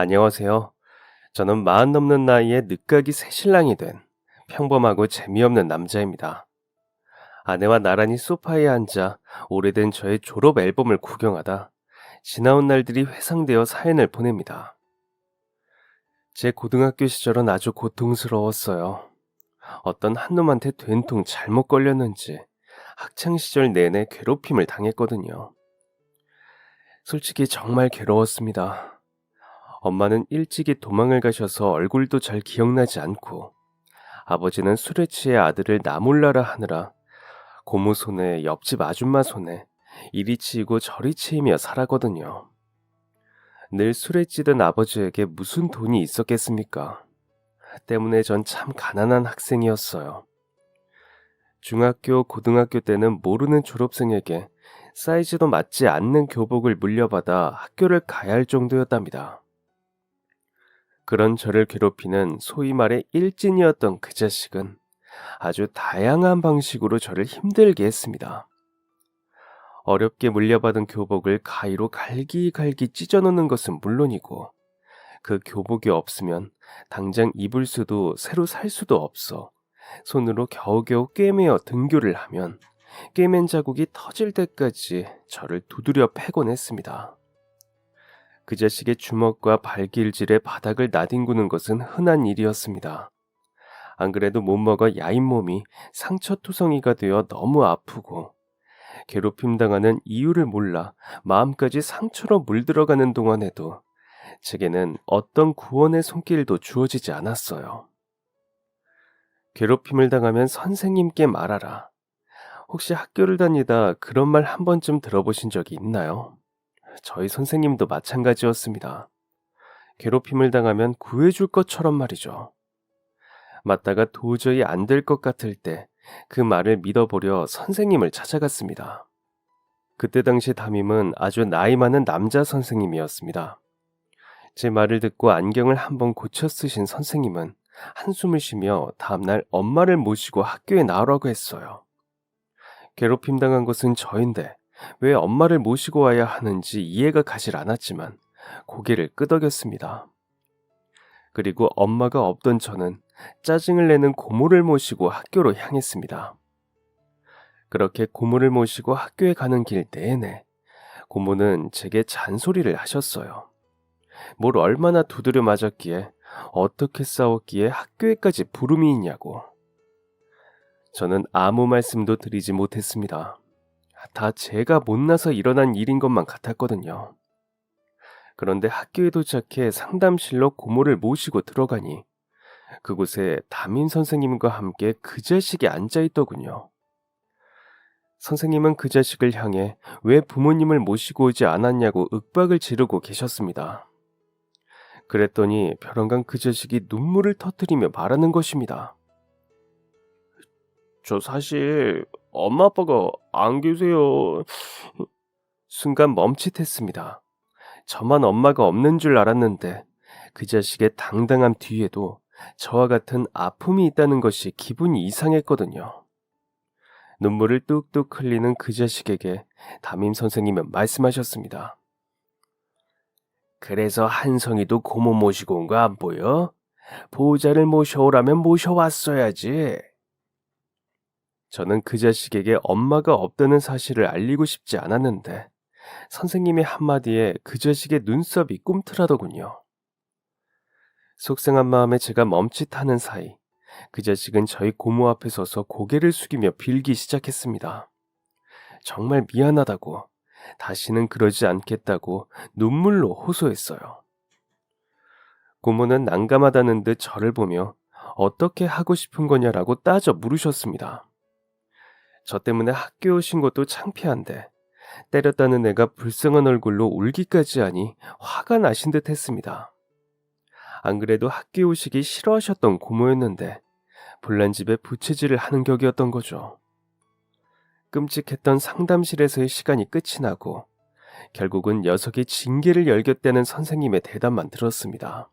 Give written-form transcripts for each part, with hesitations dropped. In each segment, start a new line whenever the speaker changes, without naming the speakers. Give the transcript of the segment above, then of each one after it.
안녕하세요. 저는 40 넘는 나이에 늦가기 새신랑이 된 평범하고 재미없는 남자입니다. 아내와 나란히 소파에 앉아 오래된 저의 졸업 앨범을 구경하다 지나온 날들이 회상되어 사연을 보냅니다. 제 고등학교 시절은 아주 고통스러웠어요. 어떤 한 놈한테 된통 잘못 걸렸는지 학창 시절 내내 괴롭힘을 당했거든요. 솔직히 정말 괴로웠습니다. 엄마는 일찍이 도망을 가셔서 얼굴도 잘 기억나지 않고 아버지는 술에 취해 아들을 나몰라라 하느라 고모 손에 옆집 아줌마 손에 이리 치이고 저리 치이며 살았거든요. 늘 술에 찌든 아버지에게 무슨 돈이 있었겠습니까? 때문에 전 참 가난한 학생이었어요. 중학교, 고등학교 때는 모르는 졸업생에게 사이즈도 맞지 않는 교복을 물려받아 학교를 가야 할 정도였답니다. 그런 저를 괴롭히는 소위 말해 일진이었던 그 자식은 아주 다양한 방식으로 저를 힘들게 했습니다. 어렵게 물려받은 교복을 가위로 갈기갈기 찢어놓는 것은 물론이고 그 교복이 없으면 당장 입을 수도 새로 살 수도 없어 손으로 겨우겨우 꿰매어 등교를 하면 꿰맨 자국이 터질 때까지 저를 두드려 패곤 했습니다. 그 자식의 주먹과 발길질에 바닥을 나뒹구는 것은 흔한 일이었습니다. 안 그래도 못 먹어 야인 몸이 상처투성이가 되어 너무 아프고 괴롭힘 당하는 이유를 몰라 마음까지 상처로 물들어가는 동안에도 제게는 어떤 구원의 손길도 주어지지 않았어요. 괴롭힘을 당하면 선생님께 말하라. 혹시 학교를 다니다 그런 말 한 번쯤 들어보신 적이 있나요? 저희 선생님도 마찬가지였습니다. 괴롭힘을 당하면 구해줄 것처럼 말이죠. 맞다가 도저히 안 될 것 같을 때 그 말을 믿어보려 선생님을 찾아갔습니다. 그때 당시 담임은 아주 나이 많은 남자 선생님이었습니다. 제 말을 듣고 안경을 한번 고쳐 쓰신 선생님은 한숨을 쉬며 다음날 엄마를 모시고 학교에 나오라고 했어요. 괴롭힘 당한 것은 저인데 왜 엄마를 모시고 와야 하는지 이해가 가질 않았지만 고개를 끄덕였습니다. 그리고 엄마가 없던 저는 짜증을 내는 고모를 모시고 학교로 향했습니다. 그렇게 고모를 모시고 학교에 가는 길 내내 고모는 제게 잔소리를 하셨어요. 뭘 얼마나 두드려 맞았기에 어떻게 싸웠기에 학교에까지 부름이 있냐고. 저는 아무 말씀도 드리지 못했습니다. 다 제가 못나서 일어난 일인 것만 같았거든요. 그런데 학교에 도착해 상담실로 고모를 모시고 들어가니 그곳에 담임 선생님과 함께 그 자식이 앉아있더군요. 선생님은 그 자식을 향해 왜 부모님을 모시고 오지 않았냐고 윽박을 지르고 계셨습니다. 그랬더니 벼랑간 그 자식이 눈물을 터뜨리며 말하는 것입니다. 저 사실 엄마 아빠가 안 계세요. 순간 멈칫했습니다. 저만 엄마가 없는 줄 알았는데 그 자식의 당당함 뒤에도 저와 같은 아픔이 있다는 것이 기분이 이상했거든요. 눈물을 뚝뚝 흘리는 그 자식에게 담임 선생님은 말씀하셨습니다. 그래서 한성이도 고모 모시고 온 거 안 보여? 보호자를 모셔오라면 모셔왔어야지. 저는 그 자식에게 엄마가 없다는 사실을 알리고 싶지 않았는데 선생님의 한마디에 그 자식의 눈썹이 꿈틀하더군요. 속상한 마음에 제가 멈칫하는 사이 그 자식은 저희 고모 앞에 서서 고개를 숙이며 빌기 시작했습니다. 정말 미안하다고, 다시는 그러지 않겠다고 눈물로 호소했어요. 고모는 난감하다는 듯 저를 보며 어떻게 하고 싶은 거냐라고 따져 물으셨습니다. 저 때문에 학교 오신 것도 창피한데 때렸다는 애가 불쌍한 얼굴로 울기까지 하니 화가 나신 듯 했습니다. 안 그래도 학교에 오시기 싫어하셨던 고모였는데 불난 집에 부채질을 하는 격이었던 거죠. 끔찍했던 상담실에서의 시간이 끝이 나고 결국은 녀석이 징계를 열겠다는 선생님의 대답만 들었습니다.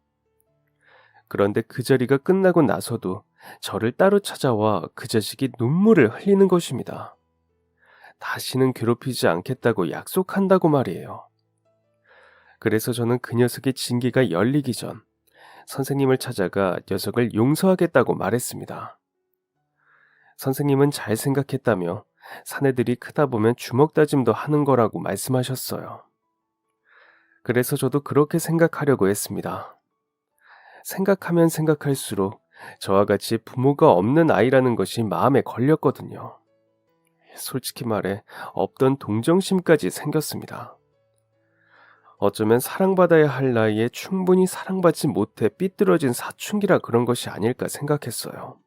그런데 그 자리가 끝나고 나서도 저를 따로 찾아와 그 자식이 눈물을 흘리는 것입니다. 다시는 괴롭히지 않겠다고 약속한다고 말이에요. 그래서 저는 그 녀석의 징계가 열리기 전 선생님을 찾아가 녀석을 용서하겠다고 말했습니다. 선생님은 잘 생각했다며 사내들이 크다 보면 주먹 다짐도 하는 거라고 말씀하셨어요. 그래서 저도 그렇게 생각하려고 했습니다. 생각하면 생각할수록 저와 같이 부모가 없는 아이라는 것이 마음에 걸렸거든요. 솔직히 말해 없던 동정심까지 생겼습니다. 어쩌면 사랑받아야 할 나이에 충분히 사랑받지 못해 삐뚤어진 사춘기라 그런 것이 아닐까 생각했어요.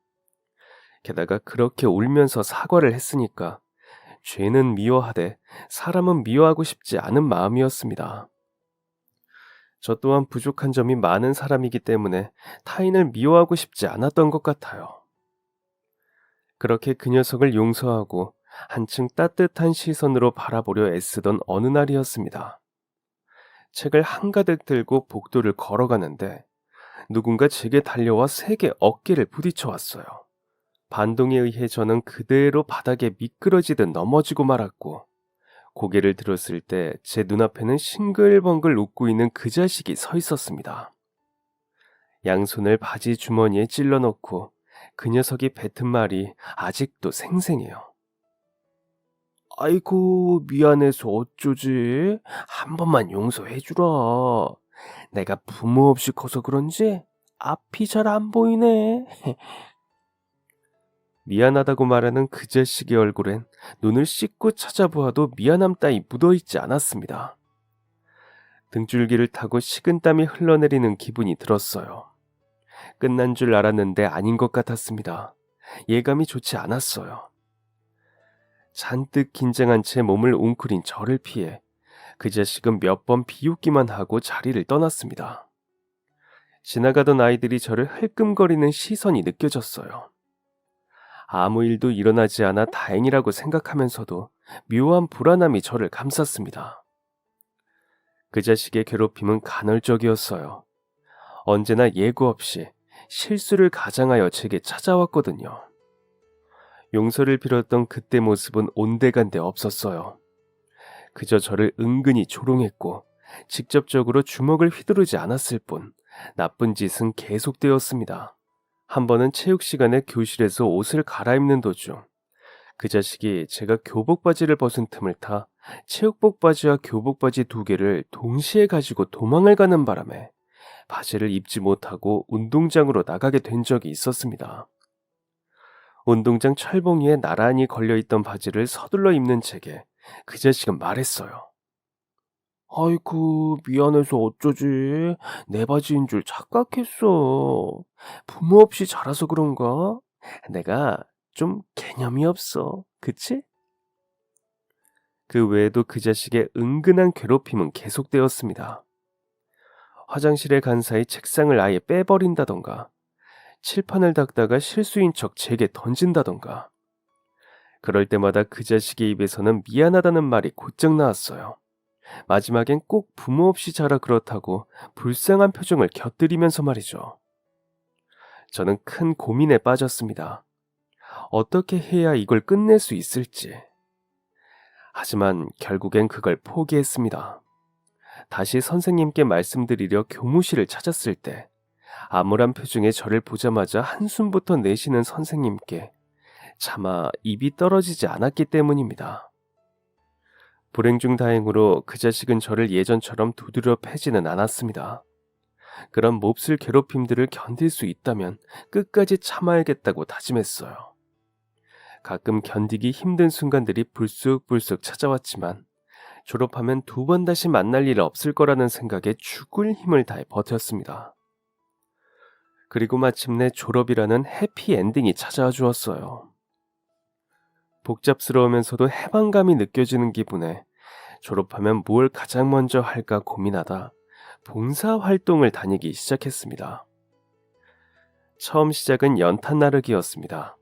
게다가 그렇게 울면서 사과를 했으니까 죄는 미워하되 사람은 미워하고 싶지 않은 마음이었습니다. 저 또한 부족한 점이 많은 사람이기 때문에 타인을 미워하고 싶지 않았던 것 같아요. 그렇게 그 녀석을 용서하고 한층 따뜻한 시선으로 바라보려 애쓰던 어느 날이었습니다. 책을 한가득 들고 복도를 걸어가는데 누군가 제게 달려와 세게 어깨를 부딪혀 왔어요. 반동에 의해 저는 그대로 바닥에 미끄러지듯 넘어지고 말았고 고개를 들었을 때 제 눈앞에는 싱글벙글 웃고 있는 그 자식이 서 있었습니다. 양손을 바지 주머니에 찔러 넣고 그 녀석이 뱉은 말이 아직도 생생해요. 아이고, 미안해서 어쩌지? 한 번만 용서해주라. 내가 부모 없이 커서 그런지 앞이 잘 안 보이네. 미안하다고 말하는 그 자식의 얼굴엔 눈을 씻고 찾아보아도 미안함 따위 묻어있지 않았습니다. 등줄기를 타고 식은땀이 흘러내리는 기분이 들었어요. 끝난 줄 알았는데 아닌 것 같았습니다. 예감이 좋지 않았어요. 잔뜩 긴장한 채 몸을 웅크린 저를 피해 그 자식은 몇 번 비웃기만 하고 자리를 떠났습니다. 지나가던 아이들이 저를 흘끔거리는 시선이 느껴졌어요. 아무 일도 일어나지 않아 다행이라고 생각하면서도 묘한 불안함이 저를 감쌌습니다. 그 자식의 괴롭힘은 간헐적이었어요. 언제나 예고 없이 실수를 가장하여 제게 찾아왔거든요. 용서를 빌었던 그때 모습은 온데간데 없었어요. 그저 저를 은근히 조롱했고 직접적으로 주먹을 휘두르지 않았을 뿐 나쁜 짓은 계속되었습니다. 한 번은 체육 시간에 교실에서 옷을 갈아입는 도중 그 자식이 제가 교복 바지를 벗은 틈을 타 체육복 바지와 교복 바지 두 개를 동시에 가지고 도망을 가는 바람에 바지를 입지 못하고 운동장으로 나가게 된 적이 있었습니다. 운동장 철봉이에 나란히 걸려있던 바지를 서둘러 입는 제게 그 자식은 말했어요. 아이고, 미안해서 어쩌지? 내 바지인 줄 착각했어. 부모 없이 자라서 그런가? 내가 좀 개념이 없어. 그치? 그 외에도 그 자식의 은근한 괴롭힘은 계속되었습니다. 화장실에 간 사이 책상을 아예 빼버린다던가, 칠판을 닦다가 실수인 척 제게 던진다던가. 그럴 때마다 그 자식의 입에서는 미안하다는 말이 곧장 나왔어요. 마지막엔 꼭 부모 없이 자라 그렇다고 불쌍한 표정을 곁들이면서 말이죠. 저는 큰 고민에 빠졌습니다. 어떻게 해야 이걸 끝낼 수 있을지. 하지만 결국엔 그걸 포기했습니다. 다시 선생님께 말씀드리려 교무실을 찾았을 때 암울한 표정의 저를 보자마자 한숨부터 내쉬는 선생님께 차마 입이 떨어지지 않았기 때문입니다. 불행 중 다행으로 그 자식은 저를 예전처럼 두드려 패지는 않았습니다. 그런 몹쓸 괴롭힘들을 견딜 수 있다면 끝까지 참아야겠다고 다짐했어요. 가끔 견디기 힘든 순간들이 불쑥불쑥 찾아왔지만 졸업하면 두 번 다시 만날 일 없을 거라는 생각에 죽을 힘을 다해 버텼습니다. 그리고 마침내 졸업이라는 해피엔딩이 찾아와 주었어요. 복잡스러우면서도 해방감이 느껴지는 기분에 졸업하면 뭘 가장 먼저 할까 고민하다 봉사활동을 다니기 시작했습니다. 처음 시작은 연탄 나르기였습니다.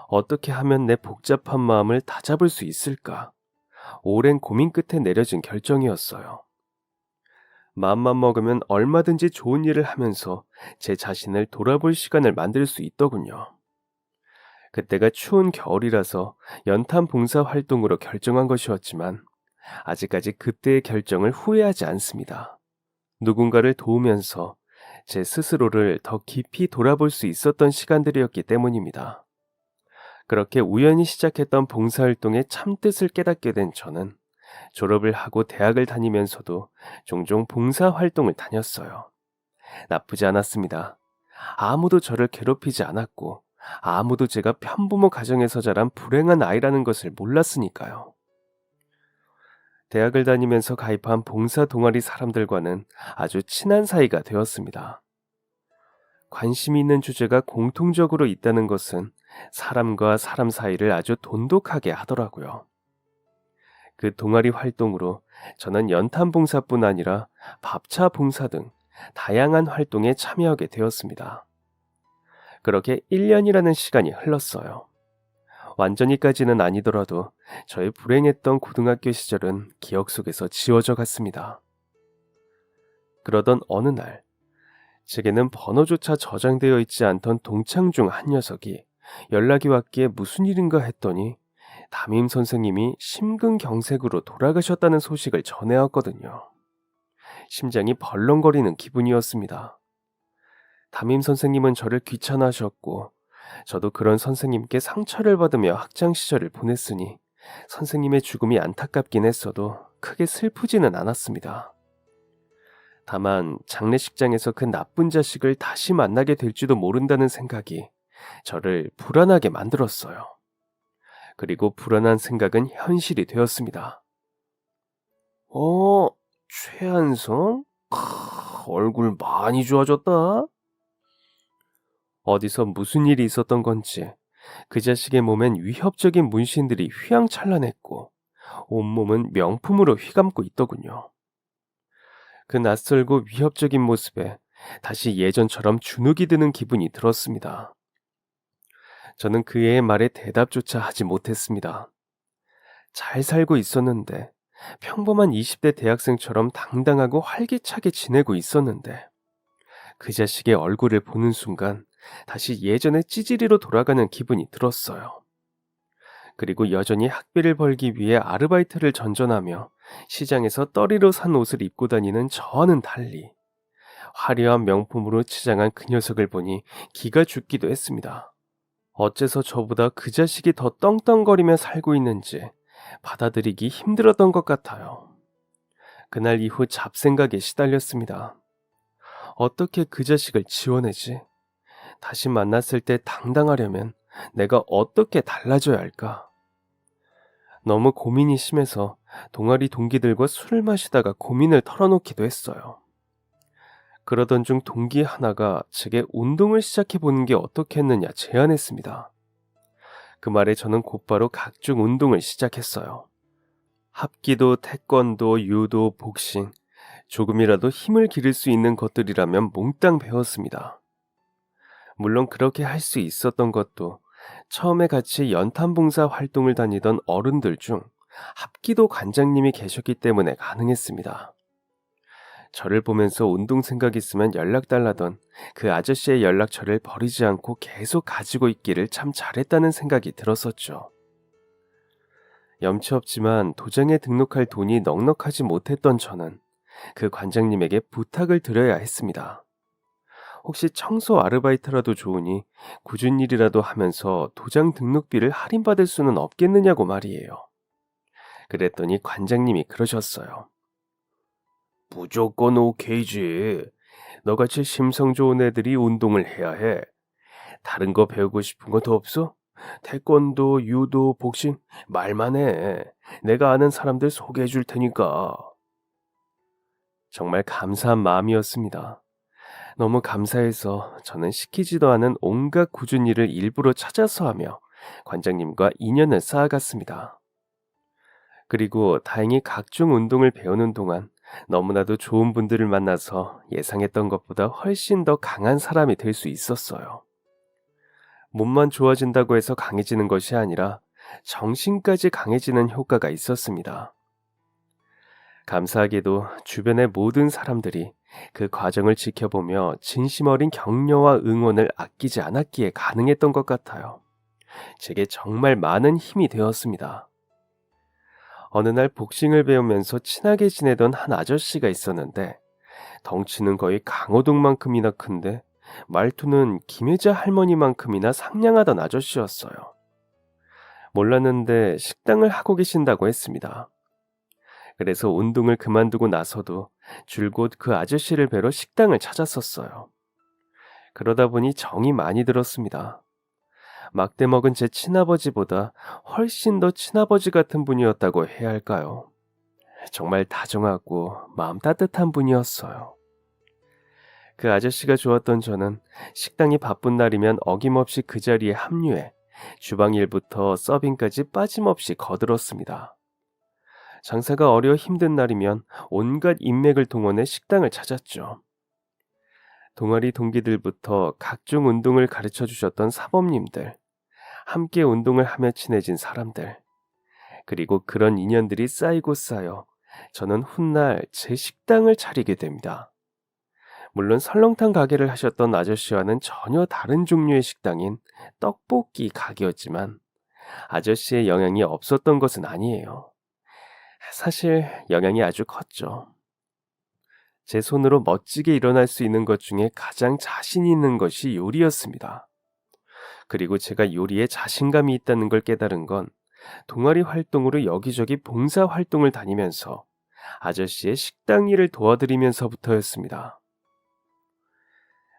어떻게 하면 내 복잡한 마음을 다잡을 수 있을까? 오랜 고민 끝에 내려진 결정이었어요. 마음만 먹으면 얼마든지 좋은 일을 하면서 제 자신을 돌아볼 시간을 만들 수 있더군요. 그때가 추운 겨울이라서 연탄 봉사 활동으로 결정한 것이었지만 아직까지 그때의 결정을 후회하지 않습니다. 누군가를 도우면서 제 스스로를 더 깊이 돌아볼 수 있었던 시간들이었기 때문입니다. 그렇게 우연히 시작했던 봉사활동의 참뜻을 깨닫게 된 저는 졸업을 하고 대학을 다니면서도 종종 봉사활동을 다녔어요. 나쁘지 않았습니다. 아무도 저를 괴롭히지 않았고 아무도 제가 편부모 가정에서 자란 불행한 아이라는 것을 몰랐으니까요. 대학을 다니면서 가입한 봉사 동아리 사람들과는 아주 친한 사이가 되었습니다. 관심이 있는 주제가 공통적으로 있다는 것은 사람과 사람 사이를 아주 돈독하게 하더라고요. 그 동아리 활동으로 저는 연탄 봉사뿐 아니라 밥차 봉사 등 다양한 활동에 참여하게 되었습니다. 그렇게 1년이라는 시간이 흘렀어요. 완전히까지는 아니더라도 저의 불행했던 고등학교 시절은 기억 속에서 지워져 갔습니다. 그러던 어느 날, 제게는 번호조차 저장되어 있지 않던 동창 중 한 녀석이 연락이 왔기에 무슨 일인가 했더니 담임 선생님이 심근경색으로 돌아가셨다는 소식을 전해왔거든요. 심장이 벌렁거리는 기분이었습니다. 담임 선생님은 저를 귀찮아하셨고 저도 그런 선생님께 상처를 받으며 학창 시절을 보냈으니 선생님의 죽음이 안타깝긴 했어도 크게 슬프지는 않았습니다. 다만 장례식장에서 그 나쁜 자식을 다시 만나게 될지도 모른다는 생각이 저를 불안하게 만들었어요. 그리고 불안한 생각은 현실이 되었습니다. 최한성? 얼굴 많이 좋아졌다. 어디서 무슨 일이 있었던 건지 그 자식의 몸엔 위협적인 문신들이 휘황찬란했고 온몸은 명품으로 휘감고 있더군요. 그 낯설고 위협적인 모습에 다시 예전처럼 주눅이 드는 기분이 들었습니다. 저는 그 애의 말에 대답조차 하지 못했습니다. 잘 살고 있었는데, 평범한 20대 대학생처럼 당당하고 활기차게 지내고 있었는데, 그 자식의 얼굴을 보는 순간 다시 예전의 찌질이로 돌아가는 기분이 들었어요. 그리고 여전히 학비를 벌기 위해 아르바이트를 전전하며 시장에서 떨이로 산 옷을 입고 다니는 저와는 달리 화려한 명품으로 치장한 그 녀석을 보니 기가 죽기도 했습니다. 어째서 저보다 그 자식이 더 떵떵거리며 살고 있는지 받아들이기 힘들었던 것 같아요. 그날 이후 잡생각에 시달렸습니다. 어떻게 그 자식을 지워내지? 다시 만났을 때 당당하려면 내가 어떻게 달라져야 할까? 너무 고민이 심해서 동아리 동기들과 술을 마시다가 고민을 털어놓기도 했어요. 그러던 중 동기 하나가 제게 운동을 시작해보는 게 어떻겠느냐 제안했습니다. 그 말에 저는 곧바로 각종 운동을 시작했어요. 합기도, 태권도, 유도, 복싱, 조금이라도 힘을 기를 수 있는 것들이라면 몽땅 배웠습니다. 물론 그렇게 할 수 있었던 것도 처음에 같이 연탄봉사 활동을 다니던 어른들 중 합기도 관장님이 계셨기 때문에 가능했습니다. 저를 보면서 운동 생각 있으면 연락 달라던 그 아저씨의 연락처를 버리지 않고 계속 가지고 있기를 참 잘했다는 생각이 들었었죠. 염치 없지만 도장에 등록할 돈이 넉넉하지 못했던 저는 그 관장님에게 부탁을 드려야 했습니다. 혹시 청소 아르바이트라도 좋으니 굳은 일이라도 하면서 도장 등록비를 할인받을 수는 없겠느냐고 말이에요. 그랬더니 관장님이 그러셨어요. 무조건 오케이지. 너같이 심성 좋은 애들이 운동을 해야 해. 다른 거 배우고 싶은 거 더 없어? 태권도, 유도, 복싱 말만 해. 내가 아는 사람들 소개해 줄 테니까. 정말 감사한 마음이었습니다. 너무 감사해서 저는 시키지도 않은 온갖 굳은 일을 일부러 찾아서 하며 관장님과 인연을 쌓아갔습니다. 그리고 다행히 각종 운동을 배우는 동안 너무나도 좋은 분들을 만나서 예상했던 것보다 훨씬 더 강한 사람이 될 수 있었어요. 몸만 좋아진다고 해서 강해지는 것이 아니라 정신까지 강해지는 효과가 있었습니다. 감사하게도 주변의 모든 사람들이 그 과정을 지켜보며 진심 어린 격려와 응원을 아끼지 않았기에 가능했던 것 같아요. 제게 정말 많은 힘이 되었습니다. 어느 날 복싱을 배우면서 친하게 지내던 한 아저씨가 있었는데 덩치는 거의 강호동만큼이나 큰데 말투는 김혜자 할머니만큼이나 상냥하던 아저씨였어요. 몰랐는데 식당을 하고 계신다고 했습니다. 그래서 운동을 그만두고 나서도 줄곧 그 아저씨를 뵈러 식당을 찾았었어요. 그러다 보니 정이 많이 들었습니다. 막대 먹은 제 친아버지보다 훨씬 더 친아버지 같은 분이었다고 해야 할까요? 정말 다정하고 마음 따뜻한 분이었어요. 그 아저씨가 좋았던 저는 식당이 바쁜 날이면 어김없이 그 자리에 합류해 주방 일부터 서빙까지 빠짐없이 거들었습니다. 장사가 어려 힘든 날이면 온갖 인맥을 동원해 식당을 찾았죠. 동아리 동기들부터 각종 운동을 가르쳐 주셨던 사범님들, 함께 운동을 하며 친해진 사람들, 그리고 그런 인연들이 쌓이고 쌓여 저는 훗날 제 식당을 차리게 됩니다. 물론 설렁탕 가게를 하셨던 아저씨와는 전혀 다른 종류의 식당인 떡볶이 가게였지만 아저씨의 영향이 없었던 것은 아니에요. 사실 영향이 아주 컸죠. 제 손으로 멋지게 일어날 수 있는 것 중에 가장 자신 있는 것이 요리였습니다. 그리고 제가 요리에 자신감이 있다는 걸 깨달은 건 동아리 활동으로 여기저기 봉사 활동을 다니면서 아저씨의 식당 일을 도와드리면서부터였습니다.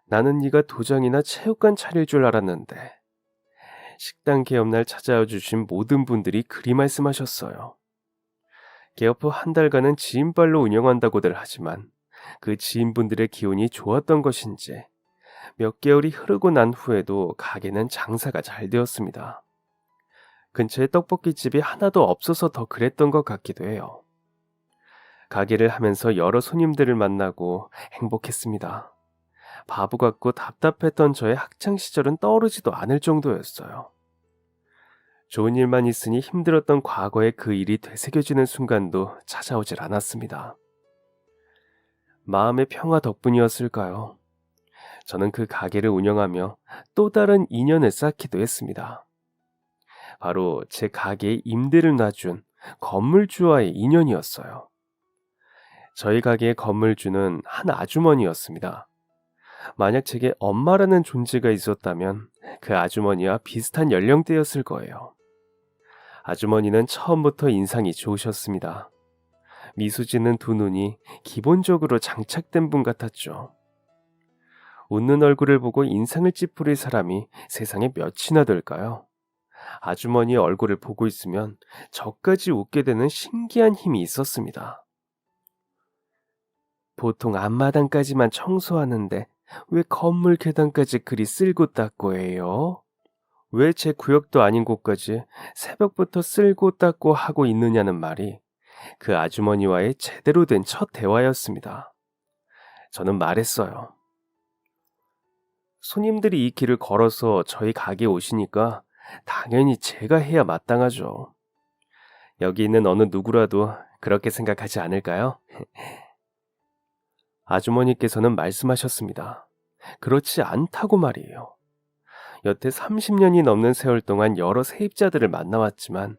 나는 네가 도장이나 체육관 차릴 줄 알았는데 식당 개업날 찾아와 주신 모든 분들이 그리 말씀하셨어요. 개업 후 한 달간은 지인발로 운영한다고들 하지만 그 지인분들의 기운이 좋았던 것인지 몇 개월이 흐르고 난 후에도 가게는 장사가 잘 되었습니다. 근처에 떡볶이집이 하나도 없어서 더 그랬던 것 같기도 해요. 가게를 하면서 여러 손님들을 만나고 행복했습니다. 바보 같고 답답했던 저의 학창시절은 떠오르지도 않을 정도였어요. 좋은 일만 있으니 힘들었던 과거의 그 일이 되새겨지는 순간도 찾아오질 않았습니다. 마음의 평화 덕분이었을까요? 저는 그 가게를 운영하며 또 다른 인연을 쌓기도 했습니다. 바로 제 가게에 임대를 놔준 건물주와의 인연이었어요. 저희 가게의 건물주는 한 아주머니였습니다. 만약 제게 엄마라는 존재가 있었다면 그 아주머니와 비슷한 연령대였을 거예요. 아주머니는 처음부터 인상이 좋으셨습니다. 미소 짓는 두 눈이 기본적으로 장착된 분 같았죠. 웃는 얼굴을 보고 인상을 찌푸릴 사람이 세상에 몇이나 될까요? 아주머니의 얼굴을 보고 있으면 저까지 웃게 되는 신기한 힘이 있었습니다. 보통 앞마당까지만 청소하는데 왜 건물 계단까지 그리 쓸고 닦고 해요? 왜 제 구역도 아닌 곳까지 새벽부터 쓸고 닦고 하고 있느냐는 말이 그 아주머니와의 제대로 된 첫 대화였습니다. 저는 말했어요. 손님들이 이 길을 걸어서 저희 가게에 오시니까 당연히 제가 해야 마땅하죠. 여기 있는 어느 누구라도 그렇게 생각하지 않을까요? 아주머니께서는 말씀하셨습니다. 그렇지 않다고 말이에요. 여태 30년이 넘는 세월 동안 여러 세입자들을 만나왔지만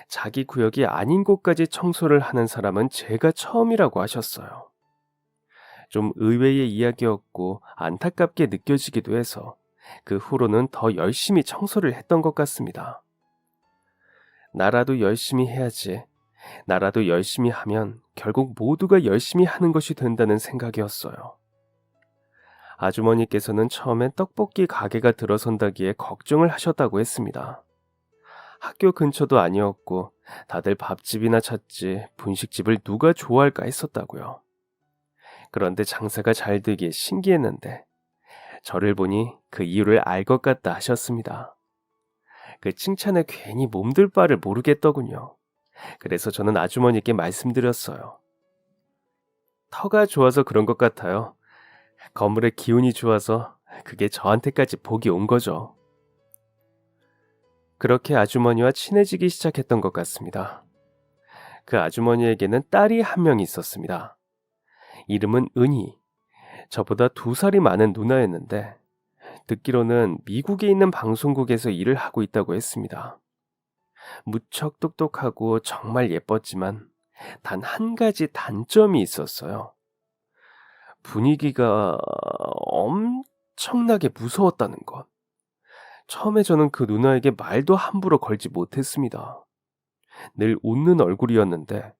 자기 구역이 아닌 곳까지 청소를 하는 사람은 제가 처음이라고 하셨어요. 좀 의외의 이야기였고 안타깝게 느껴지기도 해서 그 후로는 더 열심히 청소를 했던 것 같습니다. 나라도 열심히 해야지. 나라도 열심히 하면 결국 모두가 열심히 하는 것이 된다는 생각이었어요. 아주머니께서는 처음엔 떡볶이 가게가 들어선다기에 걱정을 하셨다고 했습니다. 학교 근처도 아니었고 다들 밥집이나 찾지 분식집을 누가 좋아할까 했었다고요. 그런데 장사가 잘 되기에 신기했는데 저를 보니 그 이유를 알 것 같다 하셨습니다. 그 칭찬에 괜히 몸둘 바를 모르겠더군요. 그래서 저는 아주머니께 말씀드렸어요. 터가 좋아서 그런 것 같아요. 건물의 기운이 좋아서 그게 저한테까지 복이 온 거죠. 그렇게 아주머니와 친해지기 시작했던 것 같습니다. 그 아주머니에게는 딸이 한 명 있었습니다. 이름은 은희. 저보다 2살이 많은 누나였는데 듣기로는 미국에 있는 방송국에서 일을 하고 있다고 했습니다. 무척 똑똑하고 정말 예뻤지만 단 한 가지 단점이 있었어요. 분위기가 엄청나게 무서웠다는 것. 처음에 저는 그 누나에게 말도 함부로 걸지 못했습니다. 늘 웃는 얼굴이었는데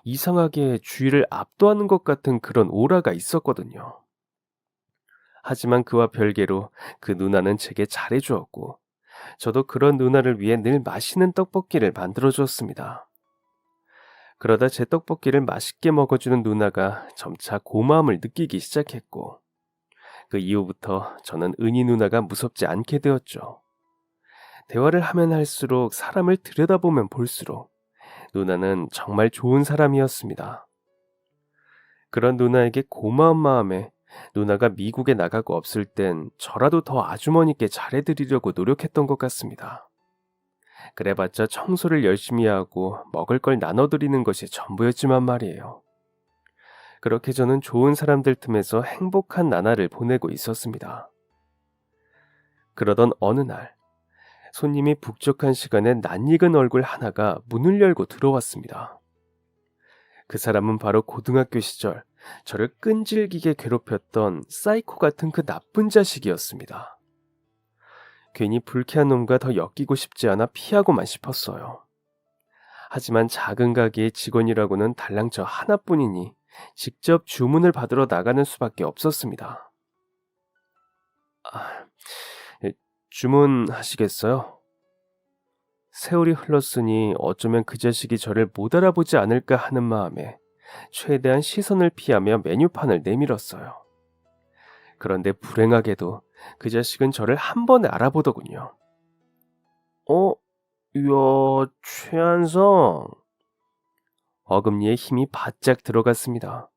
이상하게 주위를 압도하는 것 같은 그런 오라가 있었거든요. 하지만 그와 별개로 그 누나는 제게 잘해주었고 저도 그런 누나를 위해 늘 맛있는 떡볶이를 만들어주었습니다. 그러다 제 떡볶이를 맛있게 먹어주는 누나가 점차 고마움을 느끼기 시작했고 그 이후부터 저는 은희 누나가 무섭지 않게 되었죠. 대화를 하면 할수록 사람을 들여다보면 볼수록 누나는 정말 좋은 사람이었습니다. 그런 누나에게 고마운 마음에 누나가 미국에 나가고 없을 땐 저라도 더 아주머니께 잘해드리려고 노력했던 것 같습니다. 그래봤자 청소를 열심히 하고 먹을 걸 나눠드리는 것이 전부였지만 말이에요. 그렇게 저는 좋은 사람들 틈에서 행복한 나날을 보내고 있었습니다. 그러던 어느 날 손님이 북적한 시간에 낯익은 얼굴 하나가 문을 열고 들어왔습니다. 그 사람은 바로 고등학교 시절 저를 끈질기게 괴롭혔던 사이코 같은 그 나쁜 자식이었습니다. 괜히 불쾌한 놈과 더 엮이고 싶지 않아 피하고만 싶었어요. 하지만 작은 가게의 직원이라고는 달랑 저 하나뿐이니 직접 주문을 받으러 나가는 수밖에 없었습니다. 주문하시겠어요? 세월이 흘렀으니 어쩌면 그 자식이 저를 못 알아보지 않을까 하는 마음에 최대한 시선을 피하며 메뉴판을 내밀었어요. 그런데 불행하게도 그 자식은 저를 한 번에 알아보더군요. 이야, 최한성. 어금니에 힘이 바짝 들어갔습니다.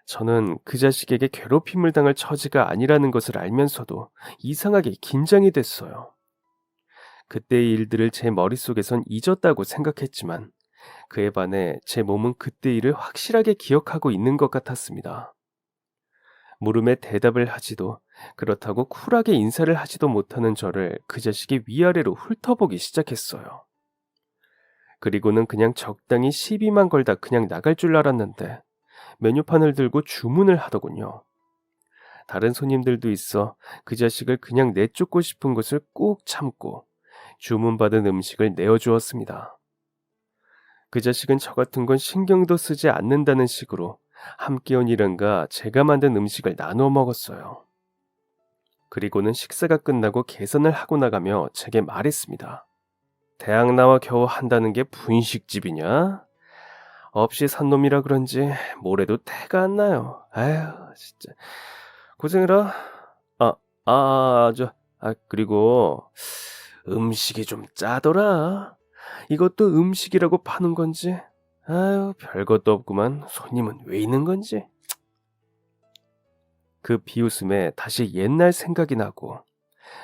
저는 그 자식에게 괴롭힘을 당할 처지가 아니라는 것을 알면서도 이상하게 긴장이 됐어요. 그때의 일들을 제 머릿속에선 잊었다고 생각했지만 그에 반해 제 몸은 그때 일을 확실하게 기억하고 있는 것 같았습니다. 물음에 대답을 하지도 그렇다고 쿨하게 인사를 하지도 못하는 저를 그 자식이 위아래로 훑어보기 시작했어요. 그리고는 그냥 적당히 시비만 걸다 그냥 나갈 줄 알았는데 메뉴판을 들고 주문을 하더군요. 다른 손님들도 있어 그 자식을 그냥 내쫓고 싶은 것을 꾹 참고 주문받은 음식을 내어주었습니다. 그 자식은 저 같은 건 신경도 쓰지 않는다는 식으로 함께 온 일원과 제가 만든 음식을 나누어 먹었어요. 그리고는 식사가 끝나고 계산을 하고 나가며 제게 말했습니다. 대학 나와 겨우 한다는 게 분식집이냐? 없이 산 놈이라 그런지 뭐래도 태가 안 나요. 아휴, 진짜. 고생해라. 그리고 음식이 좀 짜더라. 이것도 음식이라고 파는 건지. 아유, 별것도 없구만. 손님은 왜 있는 건지. 그 비웃음에 다시 옛날 생각이 나고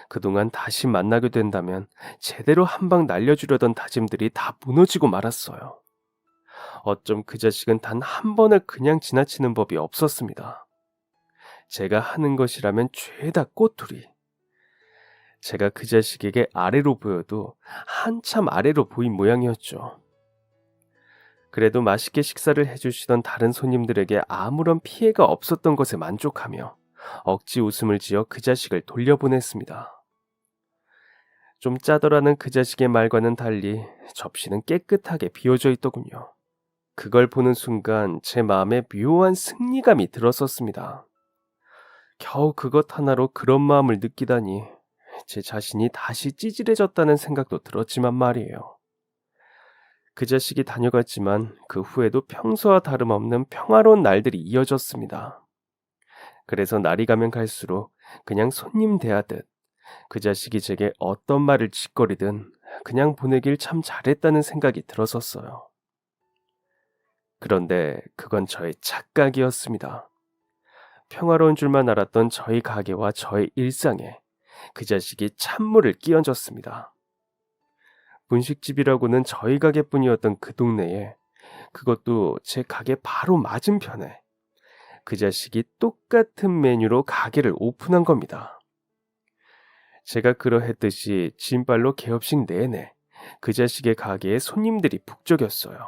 그동안 다시 만나게 된다면 제대로 한 방 날려주려던 다짐들이 다 무너지고 말았어요. 어쩜 그 자식은 단 한 번을 그냥 지나치는 법이 없었습니다. 제가 하는 것이라면 죄다 꼬투리. 제가 그 자식에게 아래로 보여도 한참 아래로 보인 모양이었죠. 그래도 맛있게 식사를 해주시던 다른 손님들에게 아무런 피해가 없었던 것에 만족하며 억지 웃음을 지어 그 자식을 돌려보냈습니다. 좀 짜더라는 그 자식의 말과는 달리 접시는 깨끗하게 비워져 있더군요. 그걸 보는 순간 제 마음에 묘한 승리감이 들었었습니다. 겨우 그것 하나로 그런 마음을 느끼다니 제 자신이 다시 찌질해졌다는 생각도 들었지만 말이에요. 그 자식이 다녀갔지만 그 후에도 평소와 다름없는 평화로운 날들이 이어졌습니다. 그래서 날이 가면 갈수록 그냥 손님 대하듯 그 자식이 제게 어떤 말을 짓거리든 그냥 보내길 참 잘했다는 생각이 들었었어요. 그런데 그건 저의 착각이었습니다. 평화로운 줄만 알았던 저희 가게와 저의 일상에 그 자식이 찬물을 끼얹었습니다. 분식집이라고는 저희 가게뿐이었던 그 동네에, 그것도 제 가게 바로 맞은편에 그 자식이 똑같은 메뉴로 가게를 오픈한 겁니다. 제가 그러했듯이 진발로 개업식 내내 그 자식의 가게에 손님들이 북적였어요.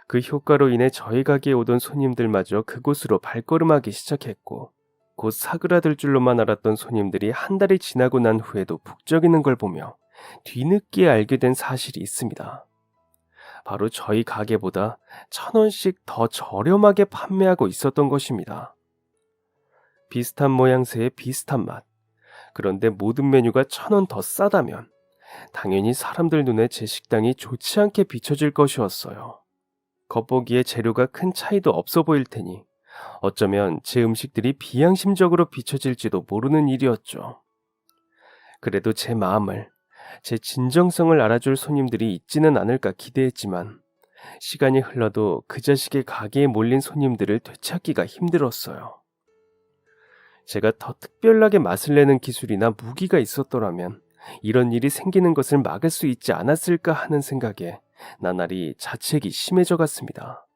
그 효과로 인해 저희 가게에 오던 손님들마저 그곳으로 발걸음하기 시작했고, 곧 사그라들 줄로만 알았던 손님들이 한 달이 지나고 난 후에도 북적이는 걸 보며 뒤늦게 알게 된 사실이 있습니다. 바로 저희 가게보다 1,000원씩 더 저렴하게 판매하고 있었던 것입니다. 비슷한 모양새의 비슷한 맛. 그런데 모든 메뉴가 1,000원 더 싸다면 당연히 사람들 눈에 제 식당이 좋지 않게 비춰질 것이었어요. 겉보기에 재료가 큰 차이도 없어 보일 테니 어쩌면 제 음식들이 비양심적으로 비춰질지도 모르는 일이었죠. 그래도 제 마음을, 제 진정성을 알아줄 손님들이 있지는 않을까 기대했지만 시간이 흘러도 그 자식의 가게에 몰린 손님들을 되찾기가 힘들었어요. 제가 더 특별하게 맛을 내는 기술이나 무기가 있었더라면 이런 일이 생기는 것을 막을 수 있지 않았을까 하는 생각에 나날이 자책이 심해져 갔습니다.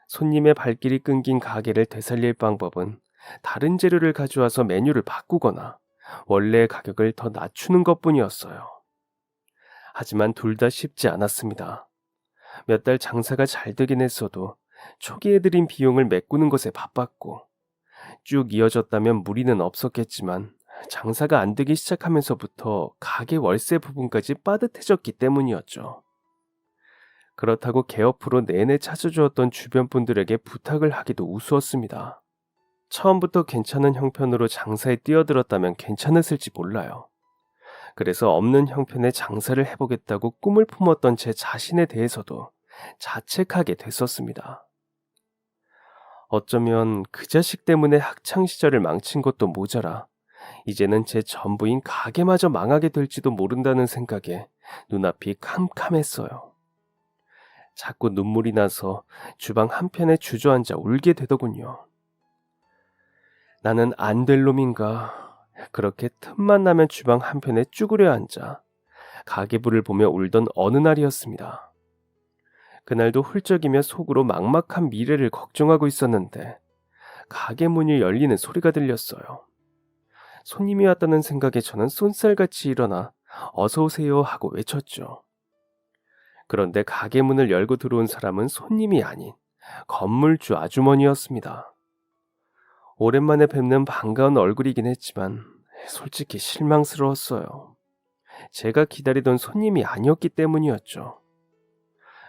손님의 발길이 끊긴 가게를 되살릴 방법은 다른 재료를 가져와서 메뉴를 바꾸거나 원래의 가격을 더 낮추는 것뿐이었어요. 하지만 둘 다 쉽지 않았습니다. 몇 달 장사가 잘 되긴 했어도 초기에 들인 비용을 메꾸는 것에 바빴고, 쭉 이어졌다면 무리는 없었겠지만 장사가 안 되기 시작하면서부터 가게 월세 부분까지 빠듯해졌기 때문이었죠. 그렇다고 개업 후로 내내 찾아주었던 주변 분들에게 부탁을 하기도 우스웠습니다. 처음부터 괜찮은 형편으로 장사에 뛰어들었다면 괜찮았을지 몰라요. 그래서 없는 형편의 장사를 해보겠다고 꿈을 품었던 제 자신에 대해서도 자책하게 됐었습니다. 어쩌면 그 자식 때문에 학창시절을 망친 것도 모자라 이제는 제 전부인 가게마저 망하게 될지도 모른다는 생각에 눈앞이 캄캄했어요. 자꾸 눈물이 나서 주방 한편에 주저앉아 울게 되더군요. 나는 안 될 놈인가. 그렇게 틈만 나면 주방 한편에 쭈그려 앉아 가계부를 보며 울던 어느 날이었습니다. 그날도 훌쩍이며 속으로 막막한 미래를 걱정하고 있었는데 가게 문이 열리는 소리가 들렸어요. 손님이 왔다는 생각에 저는 쏜살같이 일어나 어서 오세요 하고 외쳤죠. 그런데 가게 문을 열고 들어온 사람은 손님이 아닌 건물주 아주머니였습니다. 오랜만에 뵙는 반가운 얼굴이긴 했지만 솔직히 실망스러웠어요. 제가 기다리던 손님이 아니었기 때문이었죠.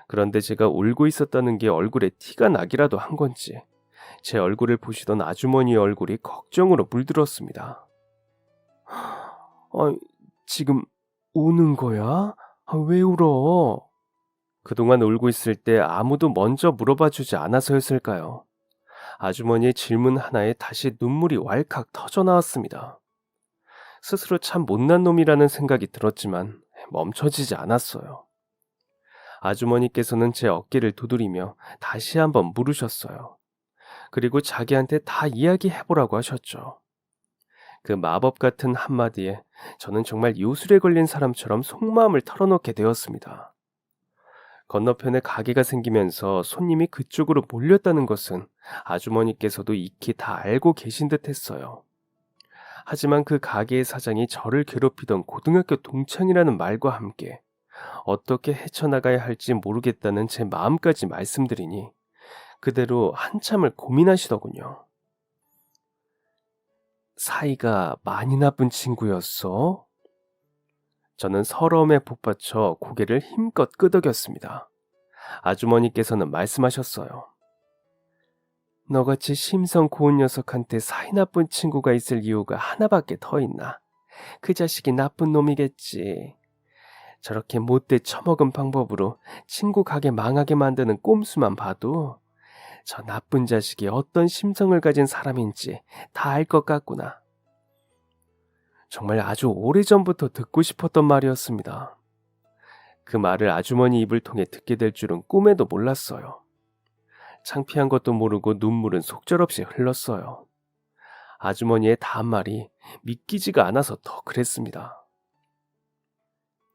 그런데 제가 울고 있었다는 게 얼굴에 티가 나기라도 한 건지 제 얼굴을 보시던 아주머니의 얼굴이 걱정으로 물들었습니다. 지금 우는 거야? 왜 울어? 그동안 울고 있을 때 아무도 먼저 물어봐 주지 않아서였을까요? 아주머니의 질문 하나에 다시 눈물이 왈칵 터져 나왔습니다. 스스로 참 못난 놈이라는 생각이 들었지만 멈춰지지 않았어요. 아주머니께서는 제 어깨를 두드리며 다시 한번 물으셨어요. 그리고 자기한테 다 이야기해보라고 하셨죠. 그 마법 같은 한마디에 저는 정말 요술에 걸린 사람처럼 속마음을 털어놓게 되었습니다. 건너편에 가게가 생기면서 손님이 그쪽으로 몰렸다는 것은 아주머니께서도 익히 다 알고 계신 듯 했어요. 하지만 그 가게의 사장이 저를 괴롭히던 고등학교 동창이라는 말과 함께 어떻게 헤쳐나가야 할지 모르겠다는 제 마음까지 말씀드리니 그대로 한참을 고민하시더군요. 사이가 많이 나쁜 친구였어? 저는 서러움에 복받쳐 고개를 힘껏 끄덕였습니다. 아주머니께서는 말씀하셨어요. 너같이 심성 고운 녀석한테 사이 나쁜 친구가 있을 이유가 하나밖에 더 있나? 그 자식이 나쁜 놈이겠지. 저렇게 못돼 처먹은 방법으로 친구 가게 망하게 만드는 꼼수만 봐도 저 나쁜 자식이 어떤 심성을 가진 사람인지 다 알 것 같구나. 정말 아주 오래전부터 듣고 싶었던 말이었습니다. 그 말을 아주머니 입을 통해 듣게 될 줄은 꿈에도 몰랐어요. 창피한 것도 모르고 눈물은 속절없이 흘렀어요. 아주머니의 다한 말이 믿기지가 않아서 더 그랬습니다.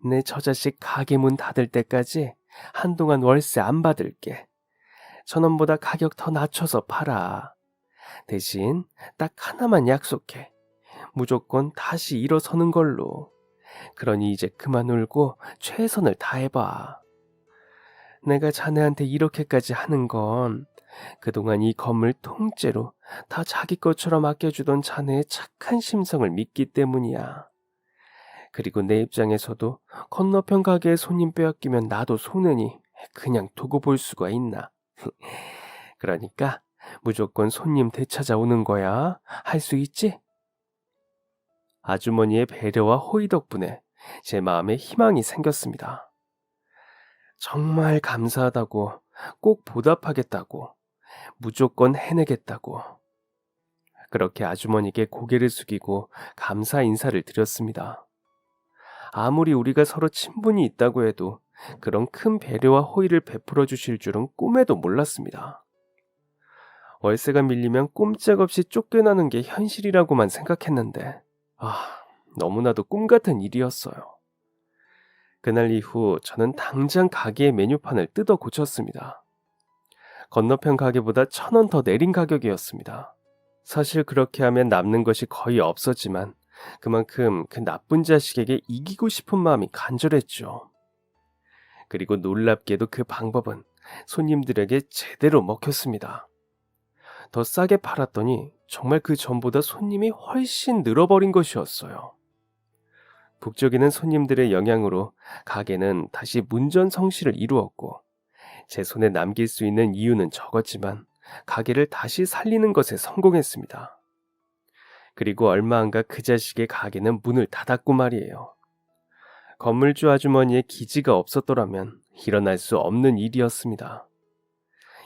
내 저 자식 가게 문 닫을 때까지 한동안 월세 안 받을게. 전원보다 가격 더 낮춰서 팔아. 대신 딱 하나만 약속해. 무조건 다시 일어서는 걸로. 그러니 이제 그만 울고 최선을 다해봐. 내가 자네한테 이렇게까지 하는 건 그동안 이 건물 통째로 다 자기 것처럼 아껴주던 자네의 착한 심성을 믿기 때문이야. 그리고 내 입장에서도 건너편 가게에 손님 빼앗기면 나도 손해니 그냥 두고 볼 수가 있나. 그러니까 무조건 손님 되찾아오는 거야. 할 수 있지? 아주머니의 배려와 호의 덕분에 제 마음에 희망이 생겼습니다. 정말 감사하다고, 꼭 보답하겠다고, 무조건 해내겠다고. 그렇게 아주머니께 고개를 숙이고 감사 인사를 드렸습니다. 아무리 우리가 서로 친분이 있다고 해도 그런 큰 배려와 호의를 베풀어 주실 줄은 꿈에도 몰랐습니다. 월세가 밀리면 꼼짝없이 쫓겨나는 게 현실이라고만 생각했는데, 너무나도 꿈 같은 일이었어요. 그날 이후 저는 당장 가게의 메뉴판을 뜯어 고쳤습니다. 건너편 가게보다 1,000원 더 내린 가격이었습니다. 사실 그렇게 하면 남는 것이 거의 없었지만 그만큼 그 나쁜 자식에게 이기고 싶은 마음이 간절했죠. 그리고 놀랍게도 그 방법은 손님들에게 제대로 먹혔습니다. 더 싸게 팔았더니 정말 그 전보다 손님이 훨씬 늘어버린 것이었어요. 북적이는 손님들의 영향으로 가게는 다시 문전성시를 이루었고, 제 손에 남길 수 있는 이유는 적었지만 가게를 다시 살리는 것에 성공했습니다. 그리고 얼마 안 가 그 자식의 가게는 문을 닫았고 말이에요. 건물주 아주머니의 기지가 없었더라면 일어날 수 없는 일이었습니다.